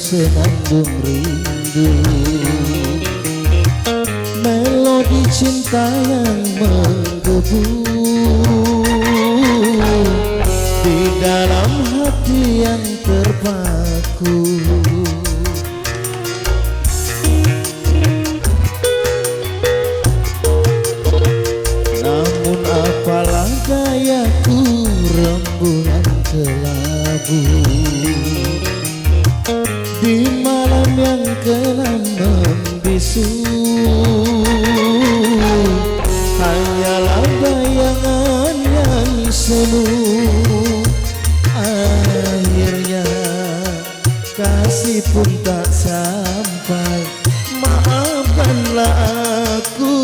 bersenandung rindu. Melodi cinta yang menggebu di dalam hati yang terpaku. Namun apalah dayaku, rembulan kelabu di malam yang kelam membisu. Hanyalah bayangan yang semu. Akhirnya kasih pun tak sampai. Maafkanlah aku.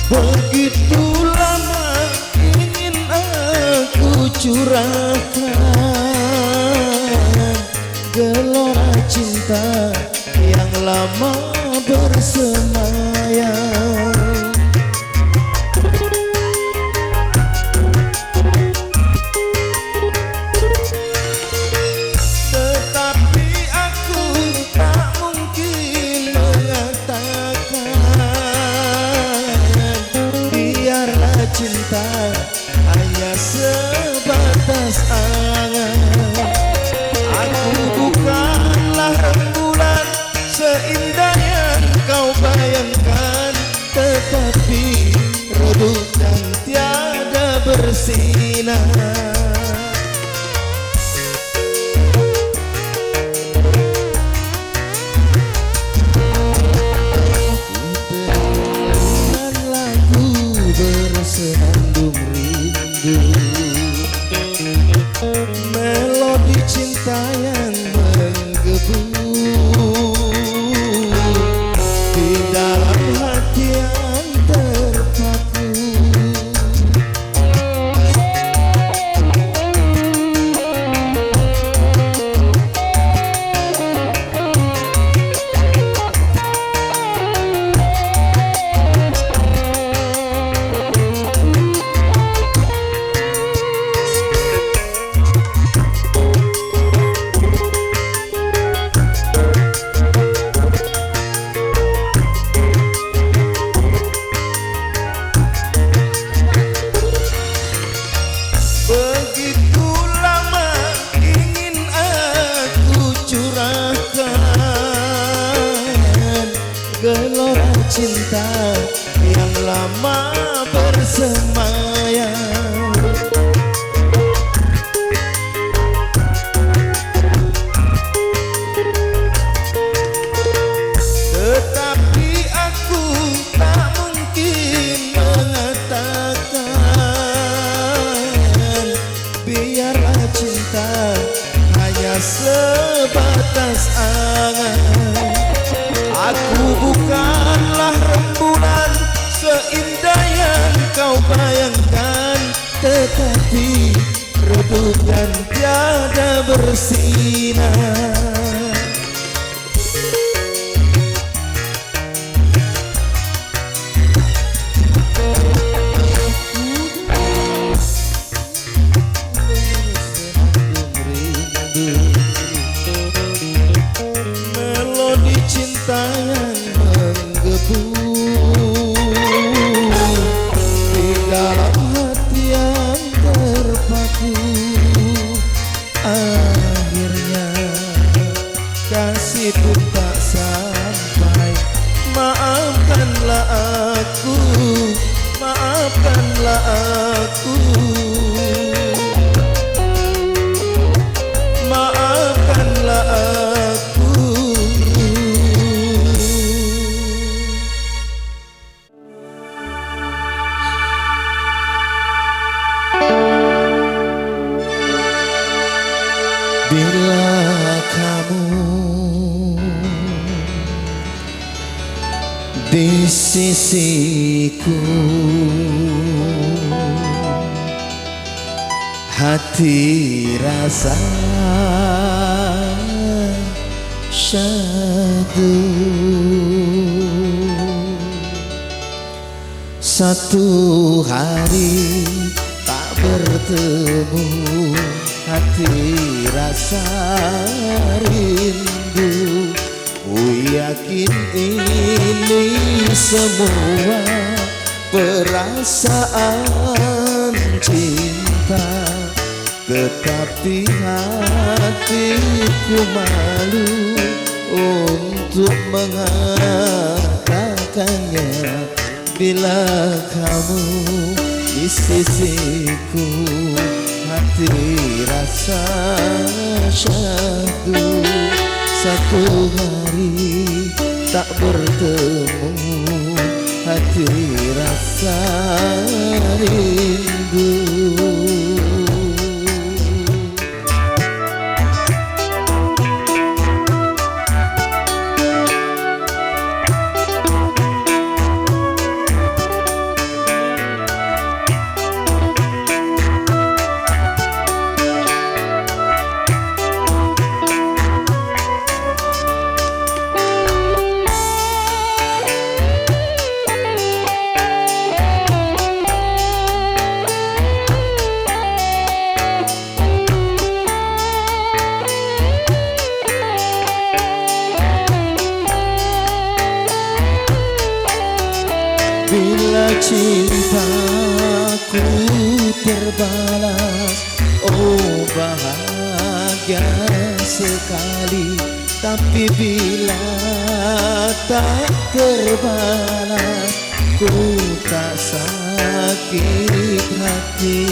Begitu lama ingin aku curahkan gelora cinta yang lama bersemayam. Tetapi aku tak mungkin mengatakan biarlah cinta hanya sebatas angan. Aku bukanlah rembulan seindah yang kau bayangkan, tetapi redup dan tiada bersinar. Bersenandung rindu, melodi cinta yang menggebu di dalam hati yang terpaku. Begitu lama ingin aku curahkan gelora cinta yang lama bersemayam. Tetapi aku tak mungkin mengatakan biarlah cinta hanya sebatas angan. Aku bukanlah rembulan seindah yang kau bayangkan, tetapi redup dan tiada bersinar. Melodi cinta yang menggebu di dalam hati yang terpaku. Akhirnya kasih pun tak sampai. Maafkanlah aku, maafkanlah aku, maafkanlah aku. Bila sisiku, hati rasa syahdu. Satu hari tak bertemu, hati rasa rindu. Ku yakin ini semua perasaan cinta, tetapi hatiku malu untuk mengatakannya. Bila kamu di sisiku, hati rasa syahdu. Satu hari tak bertemu, hati rasa rindu. Bila cintaku terbalas, oh bahagia sekali. Tapi bila tak terbalas, ku tak sakit hati.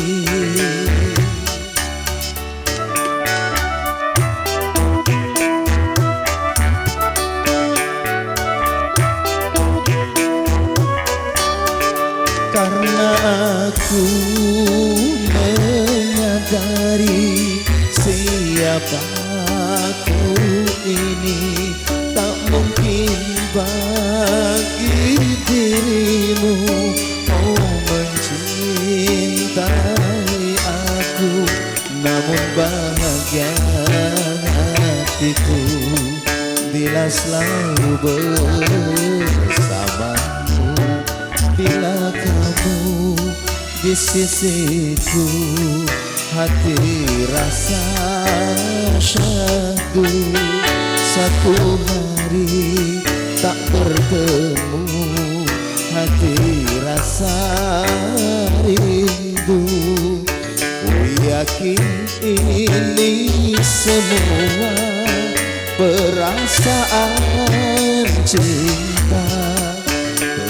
Karena aku menyadari siapa aku ini, tak mungkin bagi dirimu oh mencintai aku. Namun bahagia hatiku bila selalu bersamamu. Bila kamu di sisiku, hati rasa syahdu. Satu hari tak bertemu, hati rasa rindu. Ku yakin ini semua perasaan cinta,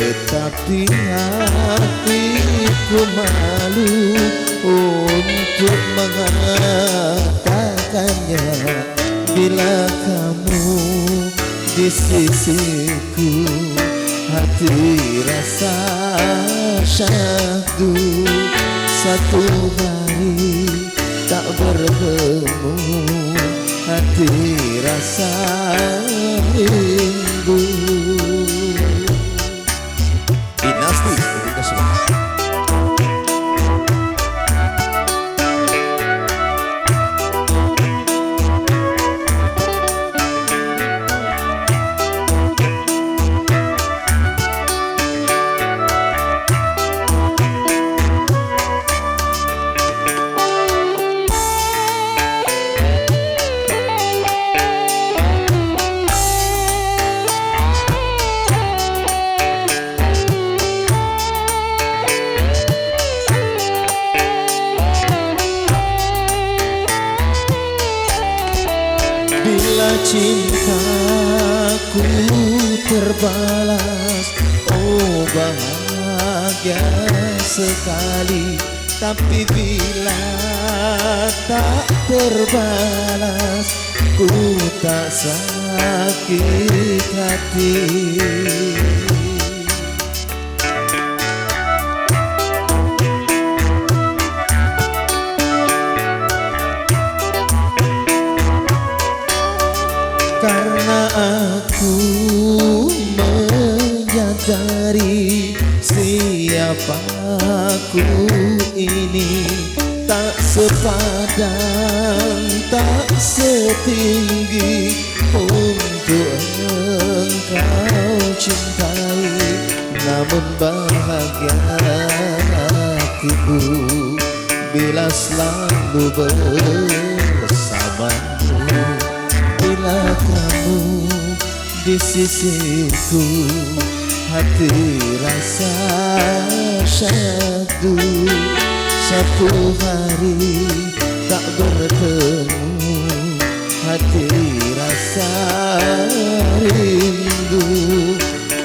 tetapi hatiku malu untuk mengatakannya. Bila kamu di sisiku, hati rasa syahdu. Satu hari tak bertemu, hati rasa rindu. Dinasti untuk kesemua. Bila cintaku terbalas, oh bahagia sekali. Tapi bila tak terbalas, ku tak sakit hati. Karena aku menyadari siapa aku ini. Tak sepadan, tak setinggi untuk engkau cintai. Namun bahagia hatiku bila selalu bersamamu. Bila kamu di sisiku, hati rasa syahdu. Satu hari tak bertemu, hati rasa rindu.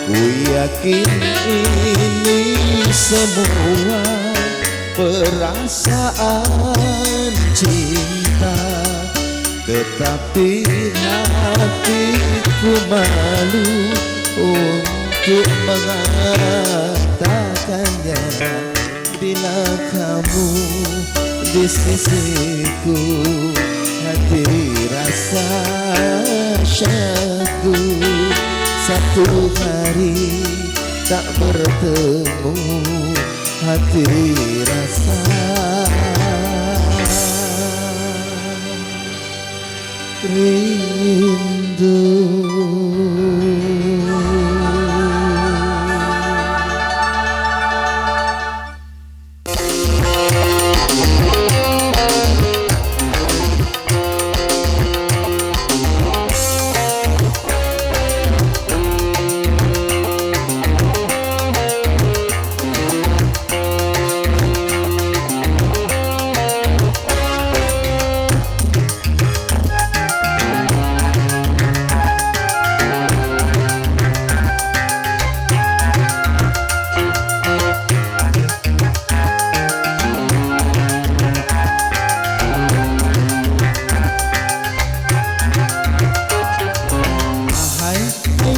Ku yakin ini semua perasaan cinta, tetapi hatiku malu untuk mengatakannya. Bila kamu di sisiku, hati rasa syahdu. Satu hari tak bertemu, hati rasa rindu.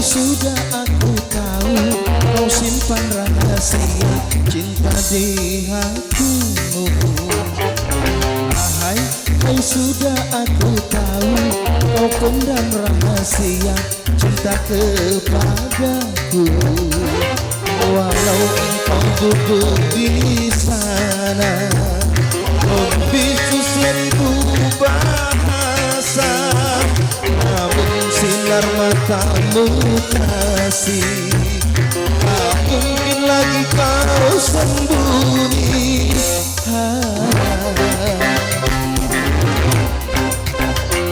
Sudah aku tahu kau simpan rahasia cinta di hatimu. Hai, sudah aku tahu kau pendam rahasia cinta kepadaku. Walau engkau duduk di sana membisu seribu bahasa, namun sinar matamu kasih, tak mungkin lagi kau sembunyi.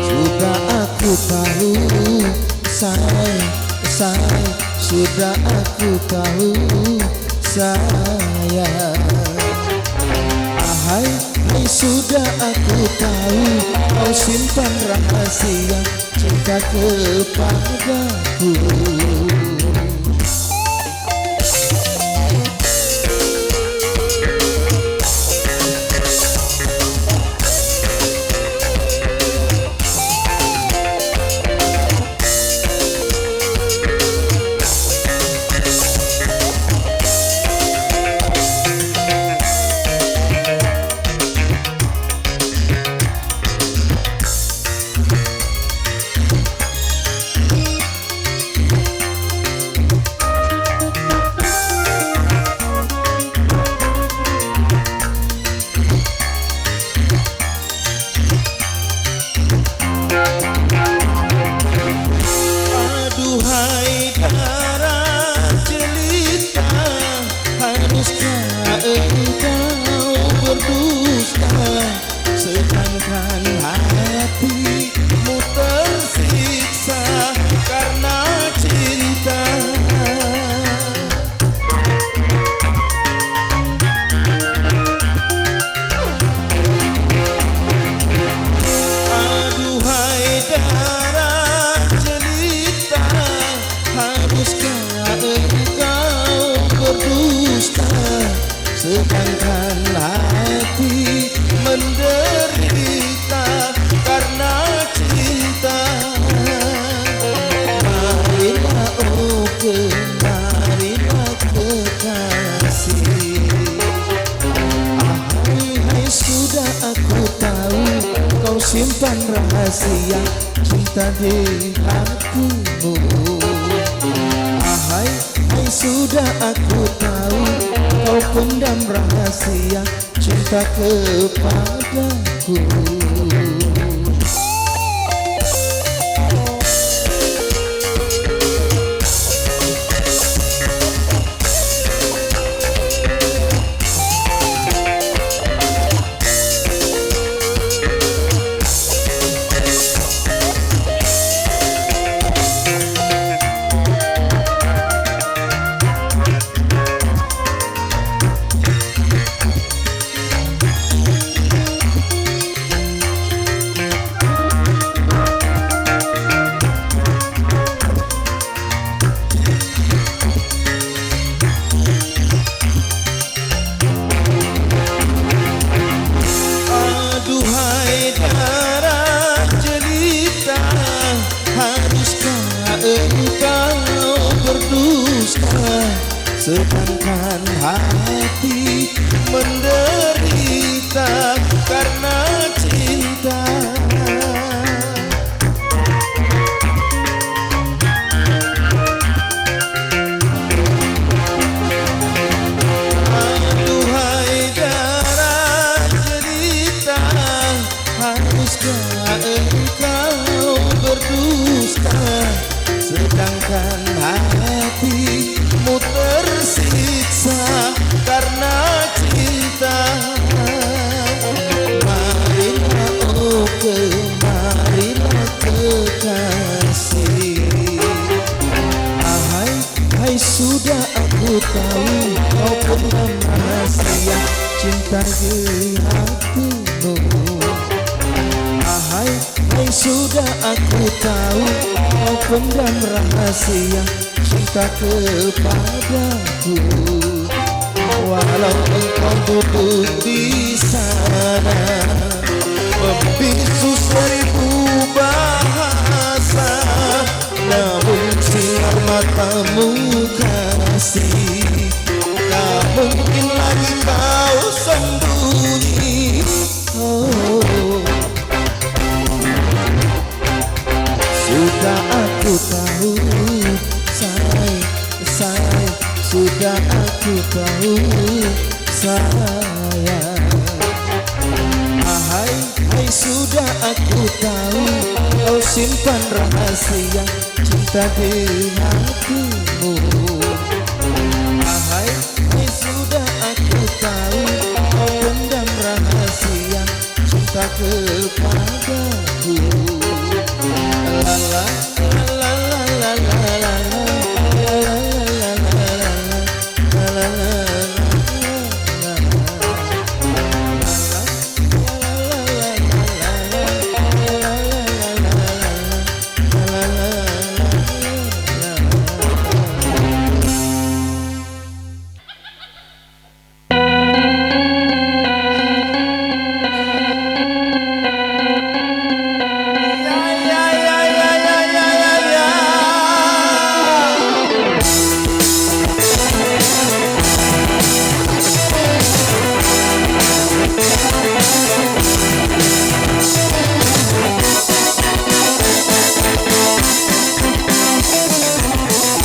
Sudah aku tahu sayang, sudah aku tahu sayang. Hai, sudah aku tahu kau simpan rahasia cinta kepadaku. Aduhai darah jelita, haruskah engkau berdusta, sedangkan hatimu tersiksa karena cinta. Aduhai darah jelita, haruskah engkau berdusta, sedangkan hati menderita karena cinta. Marilah oh marilah kekasih. Hai, sudah aku tahu kau simpan rahasia cinta di hatimu. Hai, sudah aku tahu, kau pendam rahasia cinta kepadaku. Aduhai darah jelita, haruskah engkau berdusta, sedangkan hati menderita karena cinta. Aduhai darah jelita, haruskah engkau berdusta, sedangkan hatimu tersiksa karena cinta. Marilah oh kemarilah kekasih. Ahai, hai sudah aku tahu, kau pendam rahasia cinta di hatimu. Ahai, hai sudah aku tahu, kau pendam rahasia cinta kepadaku. Walau engkau duduk di sana, membisu seribu bahasa, namun sinar matamu kasih, tak mungkin lagi kau sembunyi. Oh, sudah aku tahu, sayang, sudah aku tahu, sayang. Ahai, hai sudah aku tahu, kau simpan rahasia cinta di hatimu. Ahai, hai sudah aku tahu, kau pendam rahasia cinta kepadaku. La la la la la la la.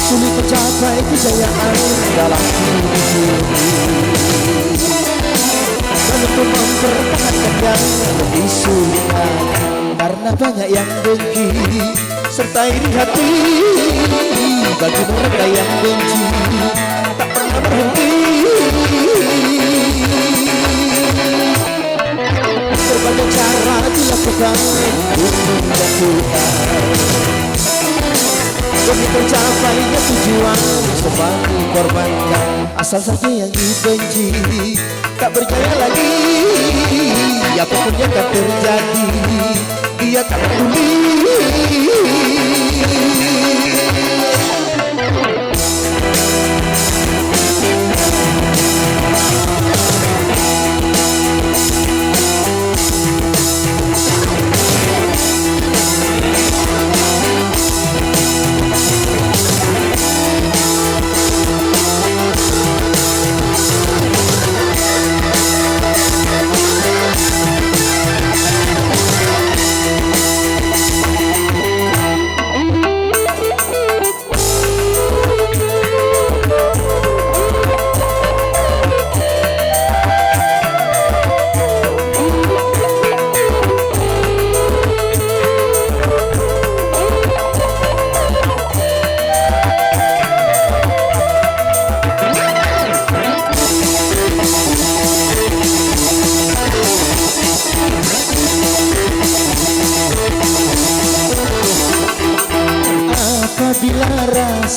Sulit tercapai kejayaan dalam hidup, dan untuk mempertahankan yang lebih sulit karena banyak yang dengki serta iri hati. Bagi mereka yang benci tak pernah berhenti, berbagai cara dilakukan untuk menjatuhkan. Demi tercapainya tujuan semua dikorbankan, asal saja yang dibenci tak berjaya lagi. Apapun yang akan terjadi, dia tak peduli.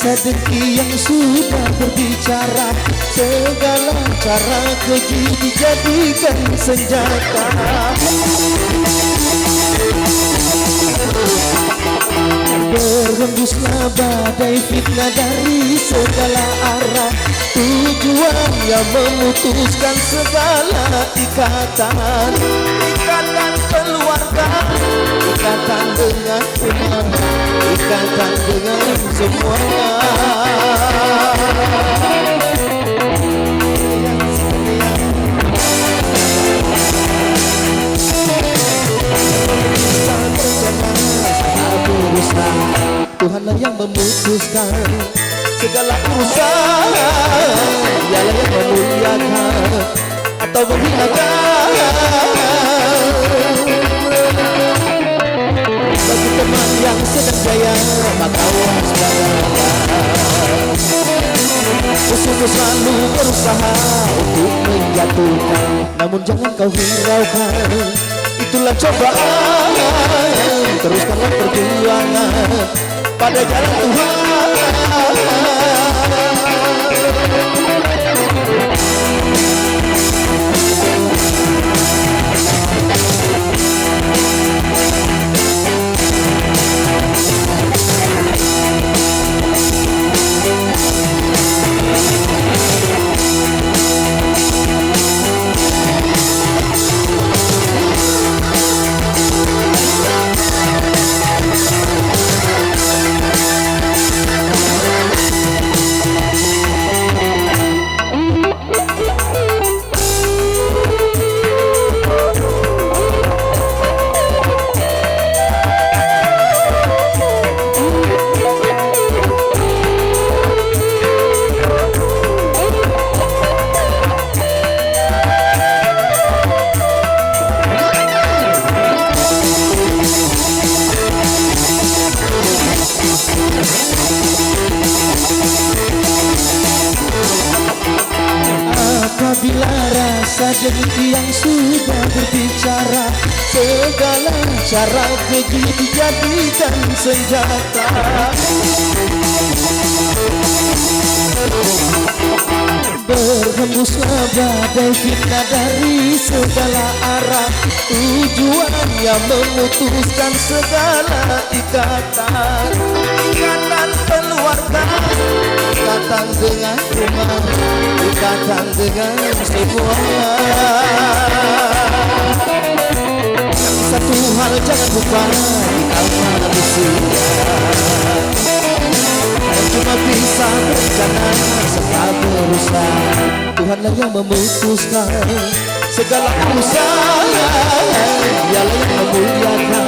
rasa dengki yang sudah berbicara, segala cara keji dijadikan senjata. Berhembuslah badai fitnah dari segala arah, tujuannya memutuskan segala ikatan. Ikatan keluarga, ikatan dengan umat, ikatan dengan semuanya. Tuhanlah yang memutuskan segala urusan, Dialah yang memuliakan atau menghinakan. Bagi teman yang sedang jaya, maka waspada. Musuhmu selalu berusaha untuk menjatuhkan, namun jangan kau hiraukan, itulah cobaan. Teruskanlah perjuangan pada jalan Tuhan. Apabila rasa dengki yang sudah berbicara, segala cara keji dijadikan senjata. Berhembuslah badai fitnah dari segala arah, tujuannya memutuskan segala ikatan. Ikatan keluarga, ikatan dengan umat, ikatan dengan semuanya. Satu hal jangan lupa di amal usia, cuma bisa berencana serta berusaha. Tuhanlah yang memutuskan segala urusan, Dialah yang memuliakan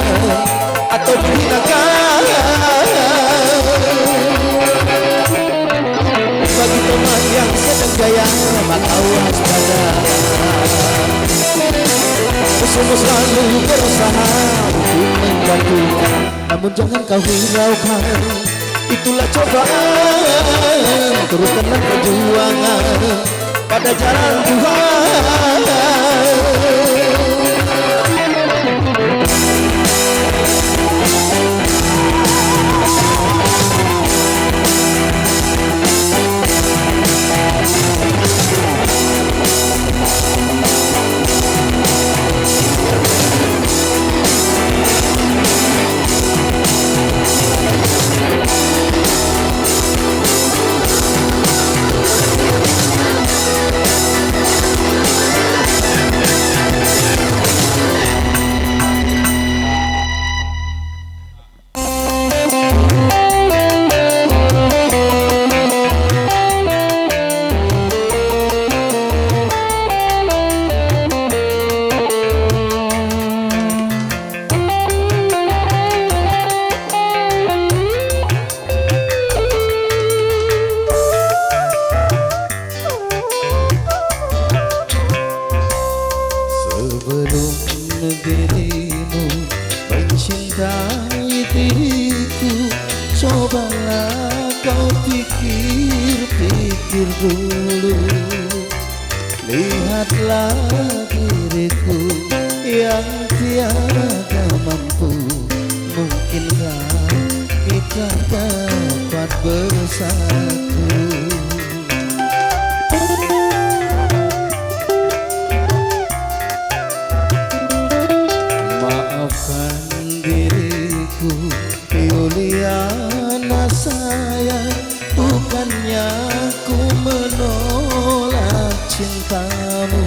atau menghinakan. Bagi teman yang sedang jaya, maka waspada. Musuhmu selalu berusaha untuk menjatuhkan, namun jangan kau hiraukan, itulah cobaan. Teruskanlah perjuangan pada jalan Tuhan. dirimu mencintai diriku. Cobalah kau pikir-pikir dulu. Lihatlah diriku yang tiada mampu. Mungkinkah kita dapat bersama? bersatu. Maafkan diriku Yuliana sayang, bukannya ku menolak cintamu.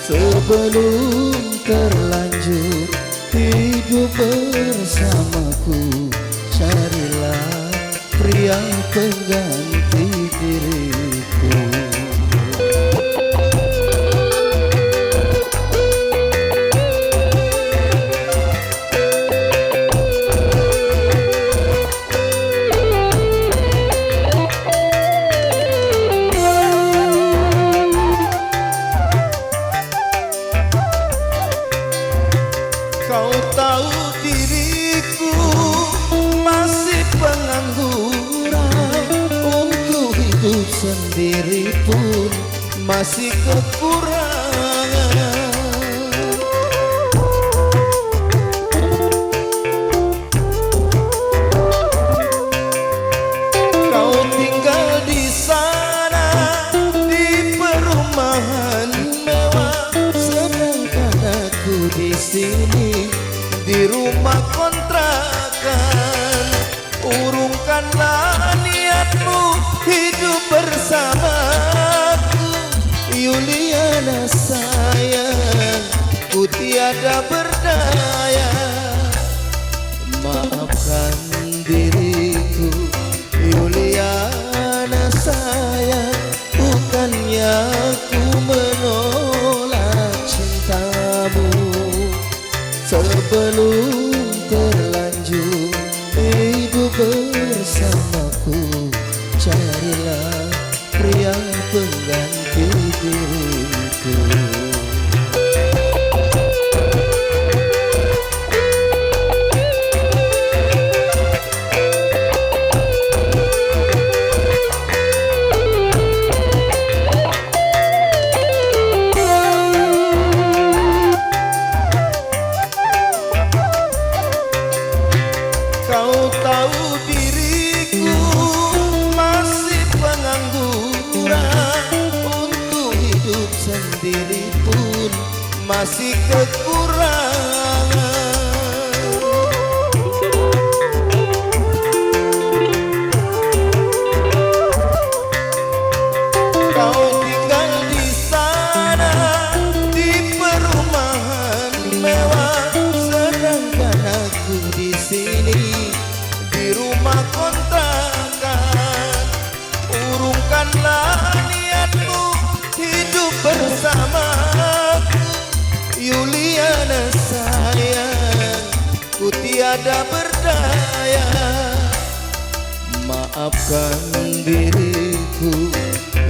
Sebelum terlanjur hidup bersamaku, carilah pria pengganti diriku. Kau tahu diriku masih pengangguran, untuk hidup sendiri pun masih kekurangan. Kau tinggal di sana di perumahan mewah, sedangkan aku di sini di rumah kontrakan. Urungkanlah niatmu hidup bersamaku, Yuliana sayang, ku tiada berdaya. Maafkan diriku Yuliana sayang, bukannya ku menolak cintamu. Sebelum terlanjur hidup bersamaku, carilah pria pengganti diriku. Kau tahu diriku masih pengangguran, untuk hidup sendiri pun masih kekurangan. Kau tinggal di sana di perumahan mewah, sedangkan aku di sini di rumah kontrakan. Urungkanlah niatmu hidup bersamaku, Yuliana sayang, ku tiada berdaya. Maafkan diriku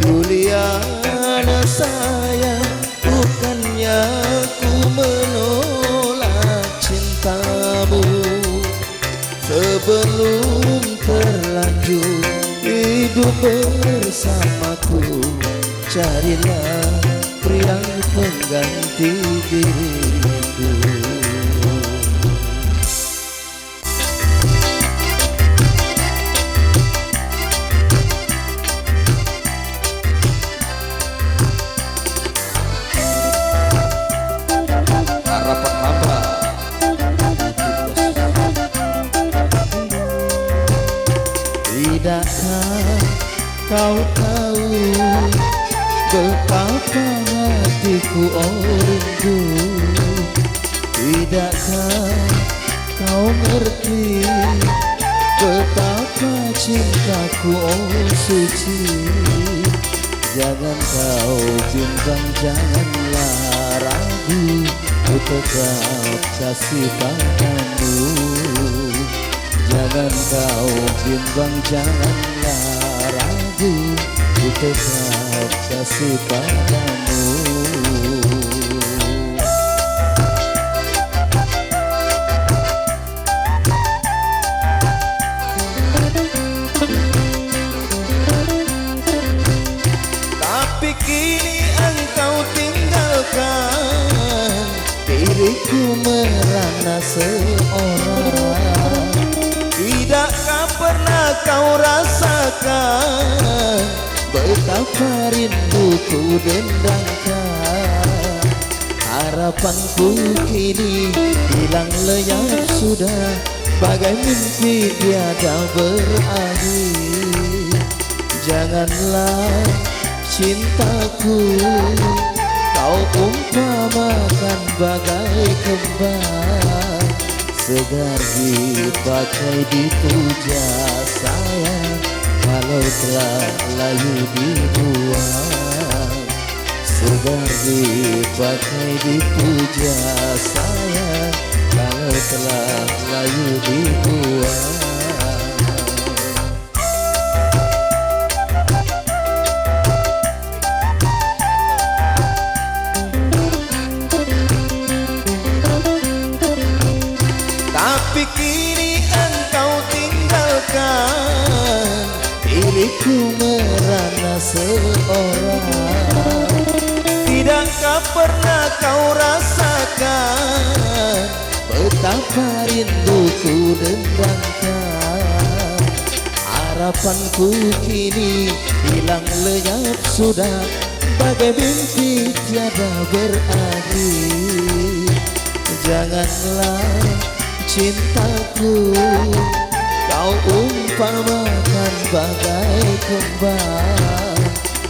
Yuliana sayang, bukannya ku menolak cintamu. Sebelum terlanjur hidup bersamaku, carilah pria pengganti diriku. Harapan mama. Tidakkah kau tahu betapa hatiku oh rindu? Tidakkah kau ngerti betapa cintaku oh suci? Jangan kau bimbang, janganlah ragu, ku tetap kasih padamu. Jangan kau bimbang, janganlah ragu, ku tetap kasih padamu. Tapi kini engkau tinggalkan diriku merana seorang. Tidakkah pernah kau rasakan betapa rinduku dendangkan. Harapanku kini hilang lenyap sudah, bagai mimpi tiada berakhir. Janganlah cintaku kau umpamakan bagai kembang, segar dipakai dipuja sayang, kalau telah layu dibuang. Segar dipakai dipuja sayang, kalau telah layu dibuang. Tapi kini engkau tinggalkan, diriku merana seorang. Tidakkah pernah kau rasakan betapa rinduku dendangkan. Harapanku kini hilang lenyap sudah, bagai mimpi tiada berakhir. Janganlah cintaku kau umpamakan bagai kembang,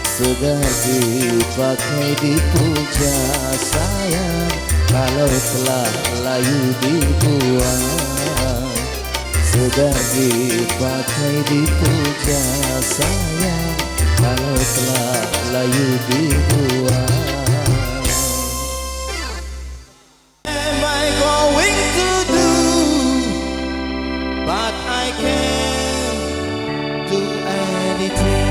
segar dipakai dipuja sayang, kalau telah layu dibuang. Segar dipakai dipuja sayang, kalau telah layu dibuang. But I can't do anything.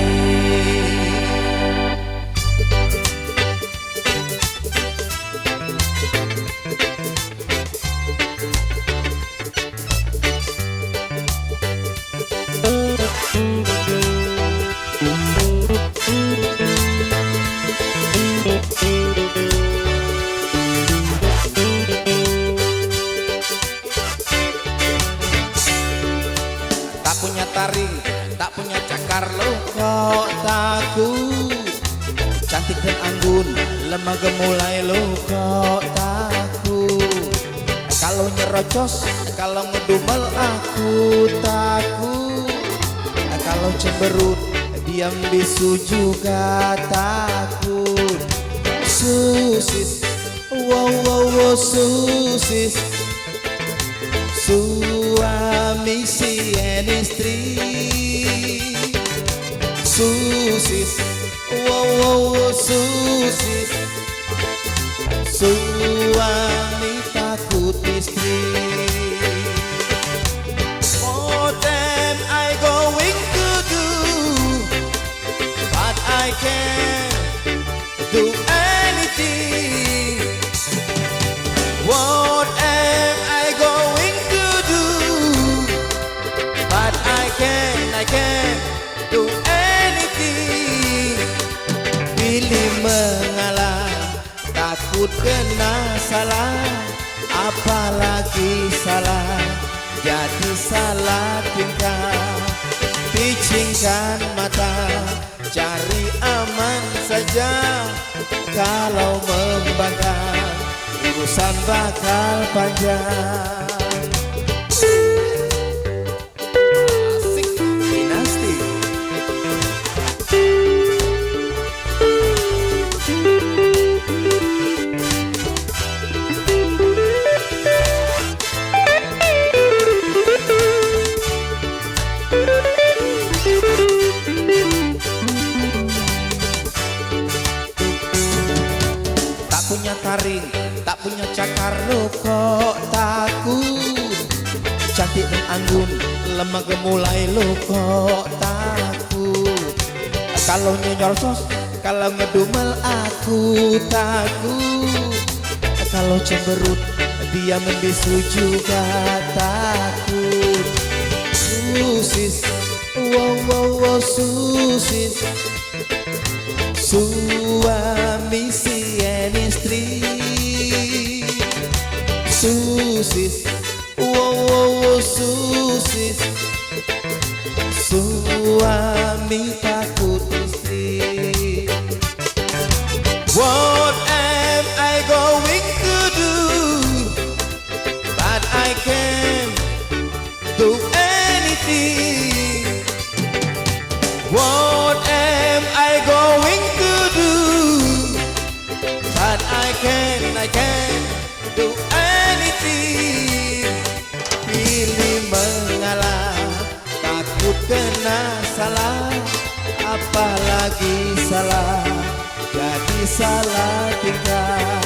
Tak punya taring, tak punya cakar lo kok takut. Cantik dan anggun, lemah gemulai lo kok takut. Kalau nyerocos, kalau ngedumel aku takut. Kalau cemberut, diam bisu juga takut. Susis, wow wow wow susis, suami si istri. Susis, wow wow wow susis, suami takut istri. What am I going to do? But I can't do anything. What am I going to do? But I can't do anything. Pilih mengalah, takut kena salah, apalagi salah, jadi salah tingkah. Picingkan mata, cari aman saja. Kalau membangkang, urusan bakal panjang. Asik, dinasti. Tak punya taring, tak punya cakar lo kok takut. Cantik dan anggun, lemah gemulai lo kok takut. Kalau nyerocos, kalau ngedumel aku takut. Kalau cemberut, dia membisu juga takut. Susis, wow wow wow susis, suami si istri. Susis, wow wow wow susis, I can do anything. Pilih mengalah, takut kena salah, apalagi salah, jadi salah tingkah.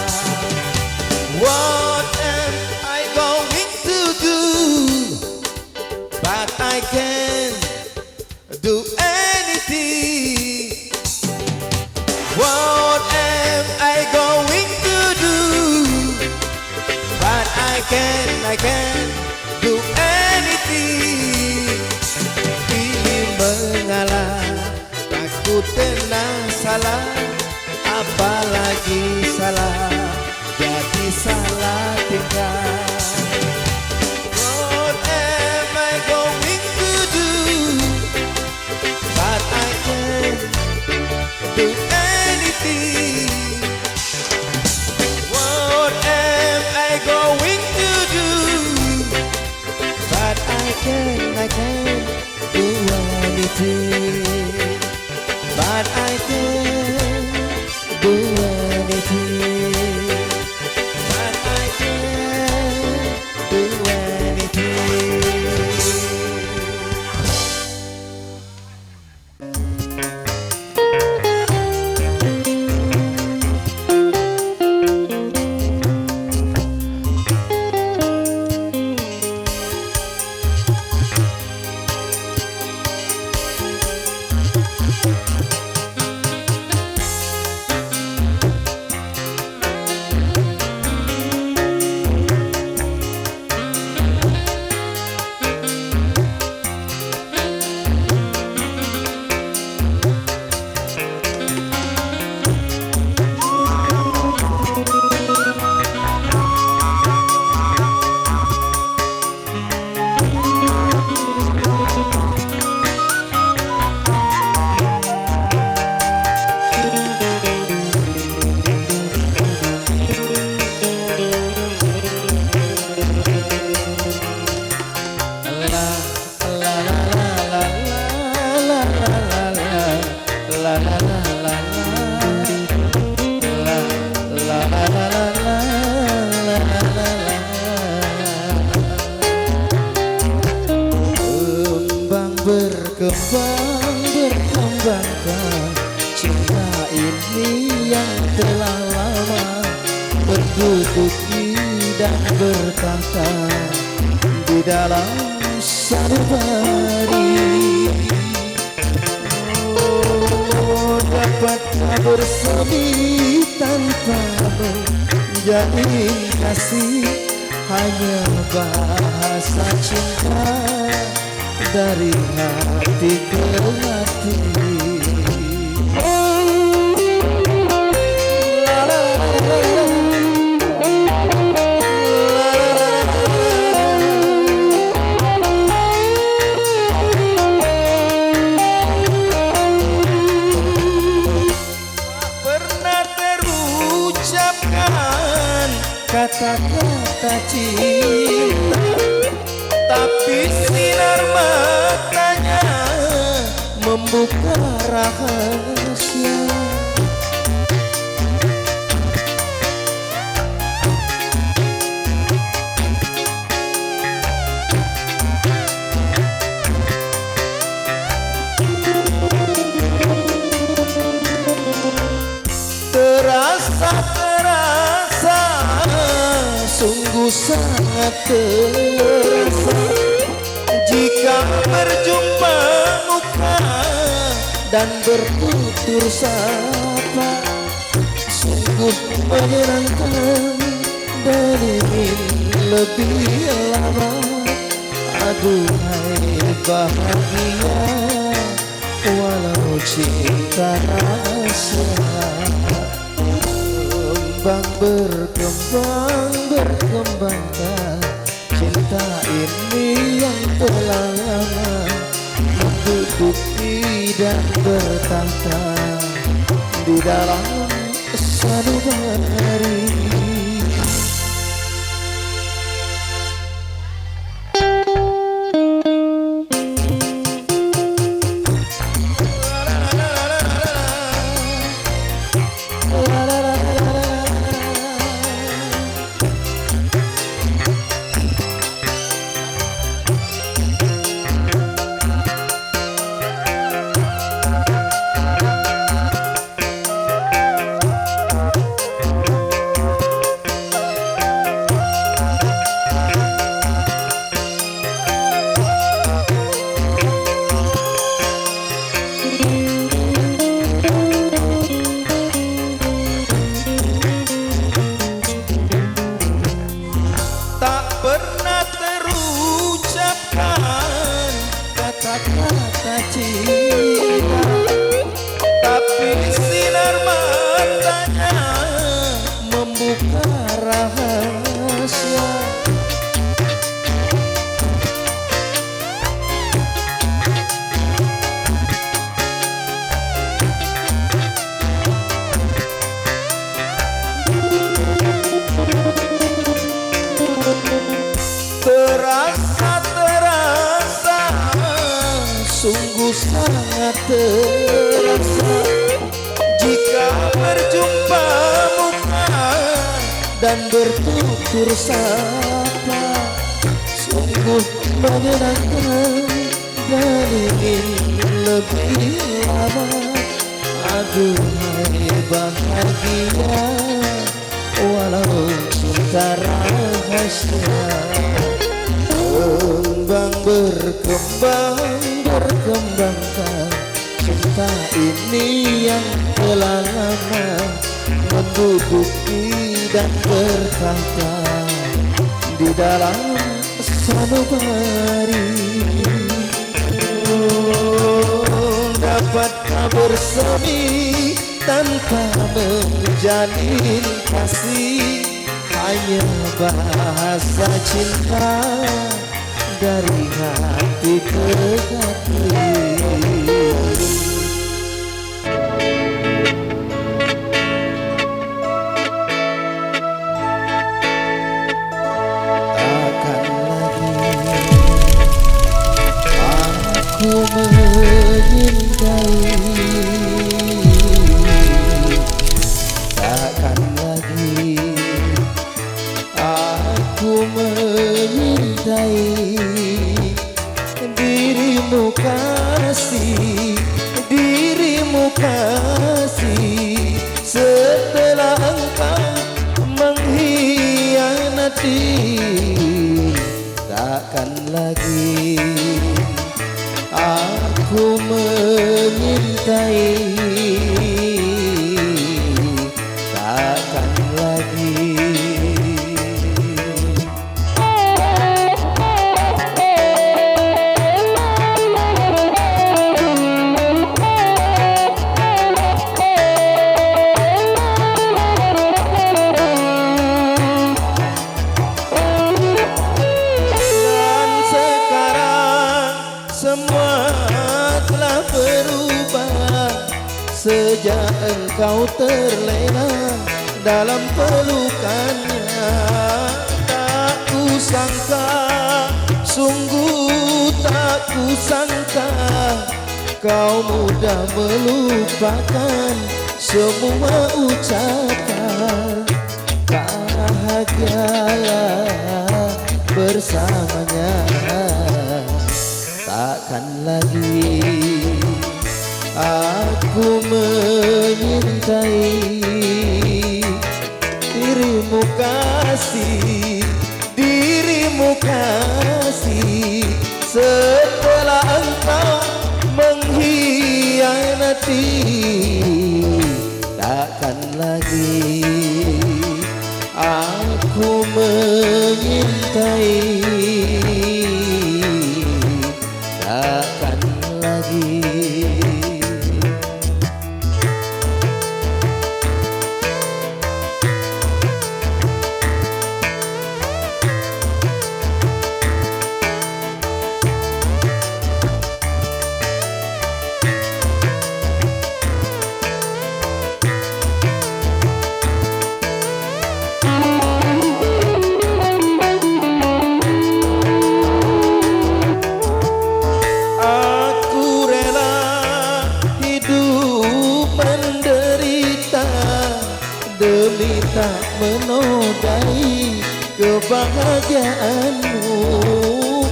What am I going to do? But I can do anything. What am I going to do? But I can do anything. Pilih mengalah, takut kena salah, apalagi salah, jadi salah tingkah. What am I going to do? But I can do anything. What am I going to do? But I can do anything. But I can do anything. But I can do anything. Berkembangkan cinta ini yang telah lama berduduki dan bertahta di dalam sanubari. Oh, dapatkah bersemi tanpa menjalin kasih, hanya bahasa cinta dari hati ke hati. Pernah terucapkan kata-kata cinta, tapi sinar matanya membuka rahasia. Terasa, sungguh sangat terasa jika berjumpa muka dan bertutur sapa. Sungguh menyenangkan dan ingin lebih lama. Aduhai bahagia walau cinta rasa. Berkembangkan cinta ini yang telah lama menduduki dan bertahta di dalam sanubari. sungguh sangat terasa jika berjumpa muka dan bertutur sapa. Sungguh menyenangkan dan ingin lebih lama. Aduhai bahagia walau cinta rahasia. Kembang berkembangkan cinta ini yang telah lama menduduki dan bertahta di dalam sanubari. Dapatkah bersemi tanpa menjalin kasih, hanya bahasa cinta dari hati ke hati. Takkan lagi aku menyintai, takkan lagi aku menyintai dirimu kasih, dirimu kasih, setelah engkau mengkhianati. Takkan lagi aku menyintai, takkan lagi. Semua telah berubah sejak engkau terlena dalam pelukannya. Tak kusangka, sungguh tak kusangka kau mudah melupakan semua ucapan. Bahagialah bersamanya. Takkan lagi aku menyintai dirimu kasih, dirimu kasih, setelah engkau mengkhianati. Takkan lagi aku menyintai, takkan lagi. Demi tak menodai kebahagiaanmu,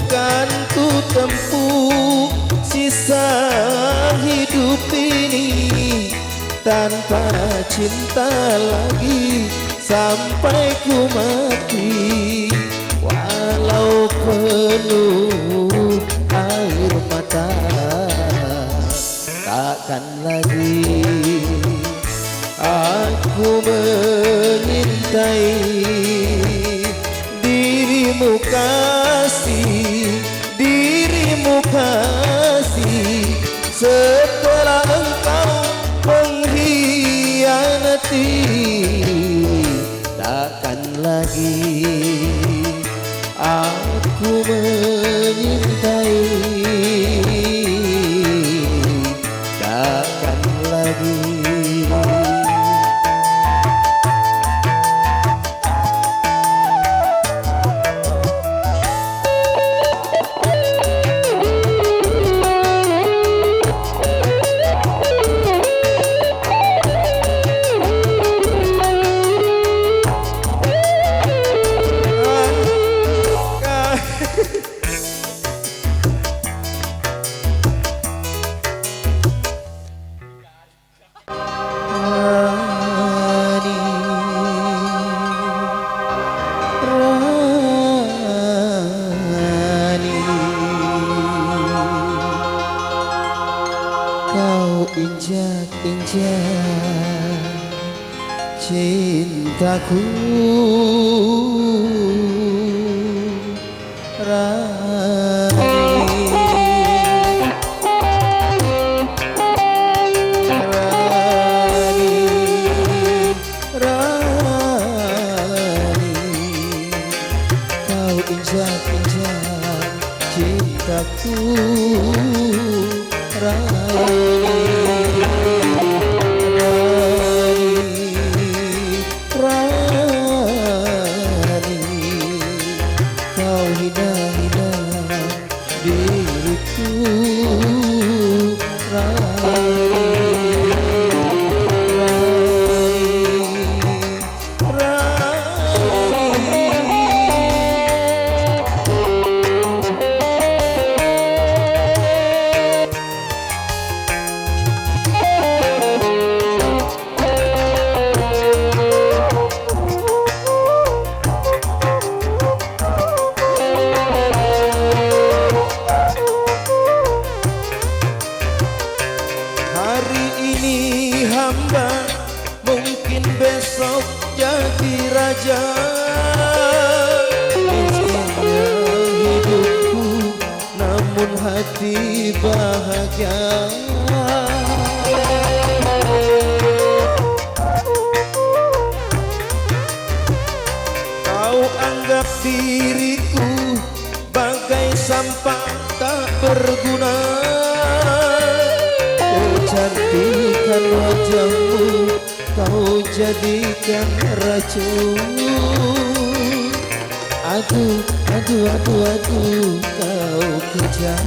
kan ku tempuh sisa hidup ini tanpa cinta lagi sampai ku mati. Walau penuh air mata, takkan lagi aku menyintai dirimu kasih, dirimu kasih, setelah engkau mengkhianati. Takkan lagi aku menyintai, takkan lagi. cintaku kau injak-injak cintaku kau hina-hina diriku hari ini hamba, mungkin besok jadi raja. Miskinnya hidupku, namun hati bahagia. Kau anggap diriku bagai sampah tak berguna. Cantikan wajahmu kau jadikan racun. Aduh, aduh, aduh, aduh, kau kejam,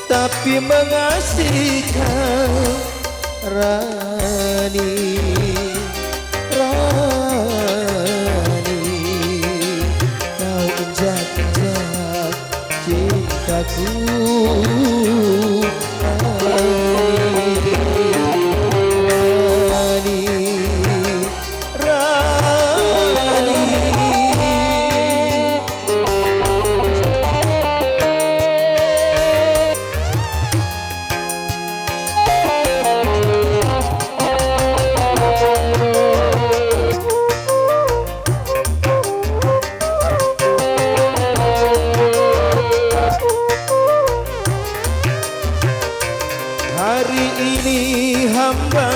tapi mengasihkan. Rani, Rani, kau injak-injak cintaku. Hari ini hamba,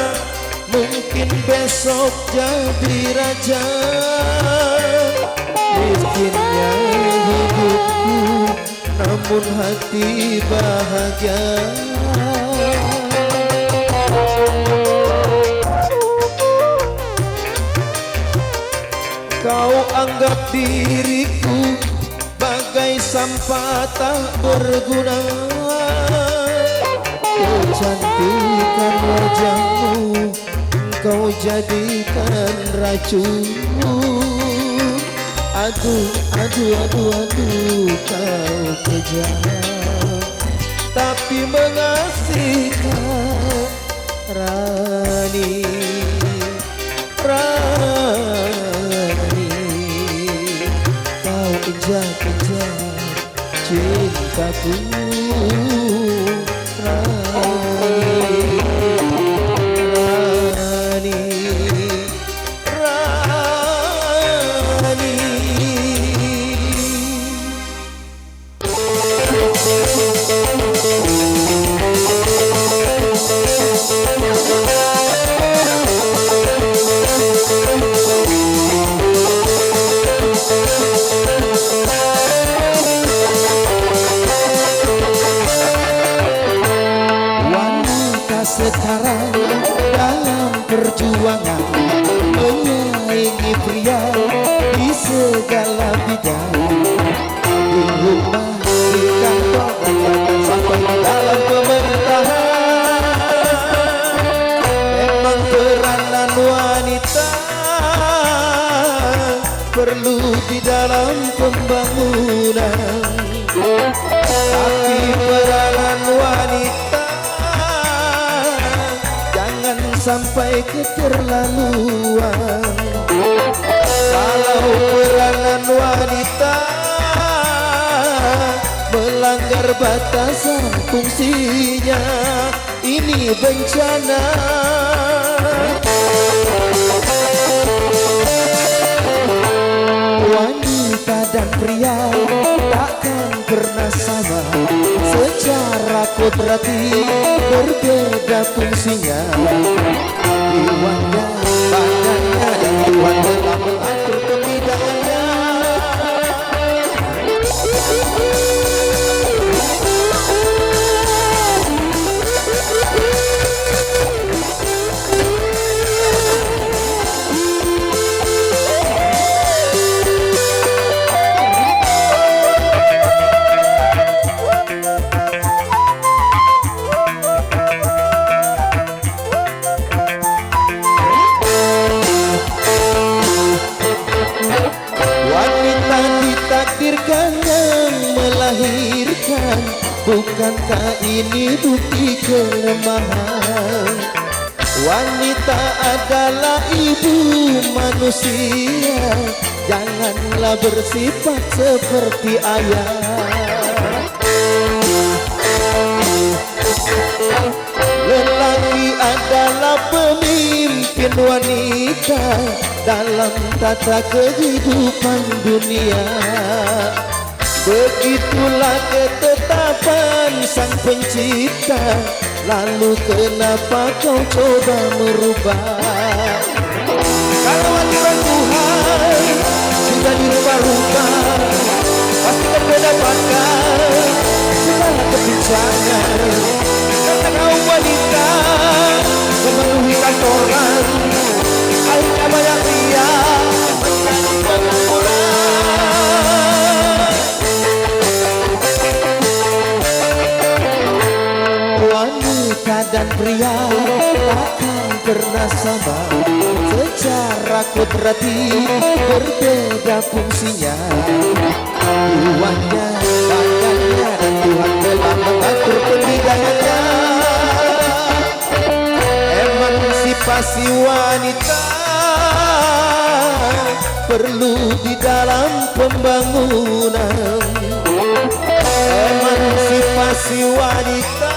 mungkin besok jadi raja. Miskinnya hidupku, namun hati bahagia. Kau anggap diriku bagai sampah tak berguna. Kecantikan wajahmu kau jadikan racun. Aduh, aduh, aduh, aduh, kau kejam, tapi mengasihkan. Rani, Rani, kau injak-injak cintaku. Sekarang dalam perjuangan menyaingi pria di segala bidang. Di rumah, di kantor, bahkan sampai di dalam pemerintahan. Memang peranan wanita perlu di dalam pembangunan. Tapi peranan wanita sampai keterlaluan. Kalau peranan wanita melanggar batasan fungsinya, ini bencana. dan pria takkan pernah sama. Secara kodrati berbeda fungsinya. Jiwanya, badannya, dan Tuhan telah mengatur kebidaannya. Ditakdirkan yang melahirkan, bukankah ini bukti kelemahan? Wanita adalah ibu manusia, janganlah bersifat seperti ayah. Lelaki adalah pemimpin wanita dalam tata kehidupan dunia. Begitulah ketetapan Sang Pencipta, lalu kenapa kau coba merubah? Kalau aturan Tuhan sudah dirubah-rubah, pasti kau mendapatkan segala kebincangan. Karena kaum wanita memenuhi kantoran, akhirnya banyak pria menjadi pengangguran. Wanita dan pria takkan pernah sama. Secara kodrati berbeda fungsinya. Jiwanya, badannya, dan Tuhan telah mengatur kebidaannya. Emansipasi wanita perlu di dalam pembangunan. Emansipasi wanita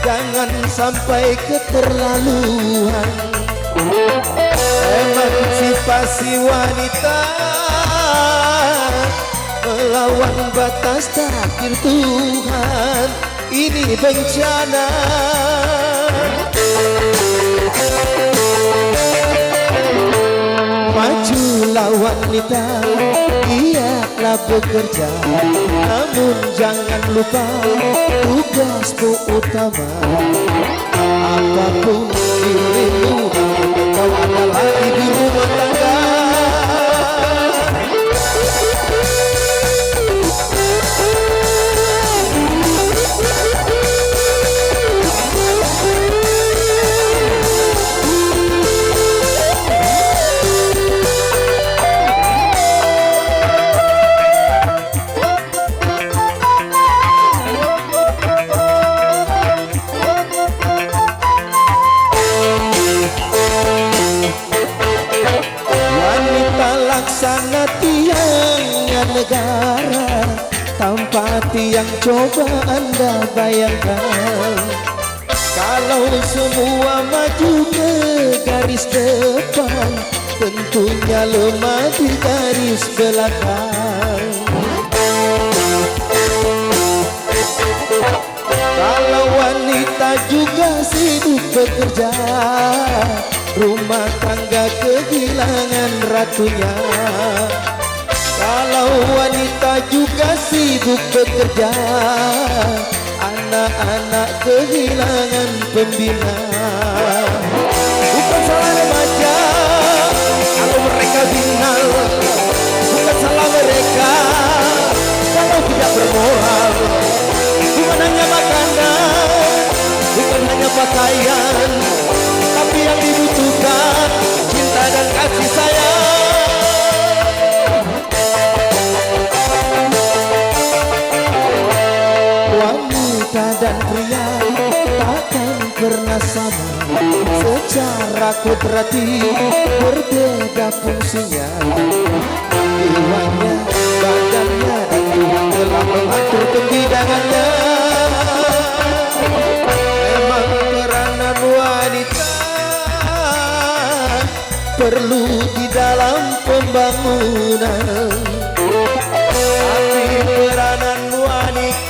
jangan sampai keterlaluan. Emansipasi wanita melawan batas takdir Tuhan, ini bencana. Majulah wanita, giatlah bekerja, namun jangan lupa tugasmu utama. Apapun dirimu, kau adalah ibu rumah tangga. Laksana tiangnya negara, tanpa tiang coba Anda bayangkan. Kalau semua maju ke garis depan, tentunya lemah di garis belakang. Kalau wanita juga sibuk bekerja, rumah tangga kehilangan ratunya. Kalau wanita juga sibuk bekerja, anak-anak kehilangan pembina. Bukan salah remaja kalau mereka binal, bukan salah mereka kalau tidak bermoral. Bukan hanya makanan, bukan hanya pakaian, tapi yang dibutuhkan cinta dan kasih sayang. Wanita dan pria takkan pernah sama. Secara kodrati berbeda fungsinya. Jiwanya, badannya, dan Tuhan telah mengatur kebidaannya. Memang peranan wanita perlu di dalam pembangunan. Tapi peranan wanita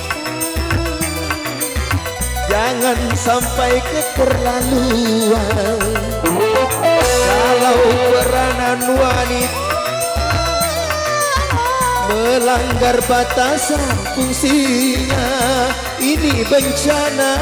jangan sampai keterlaluan. Kalau peranan wanita melanggar batasan fungsinya, ini bencana.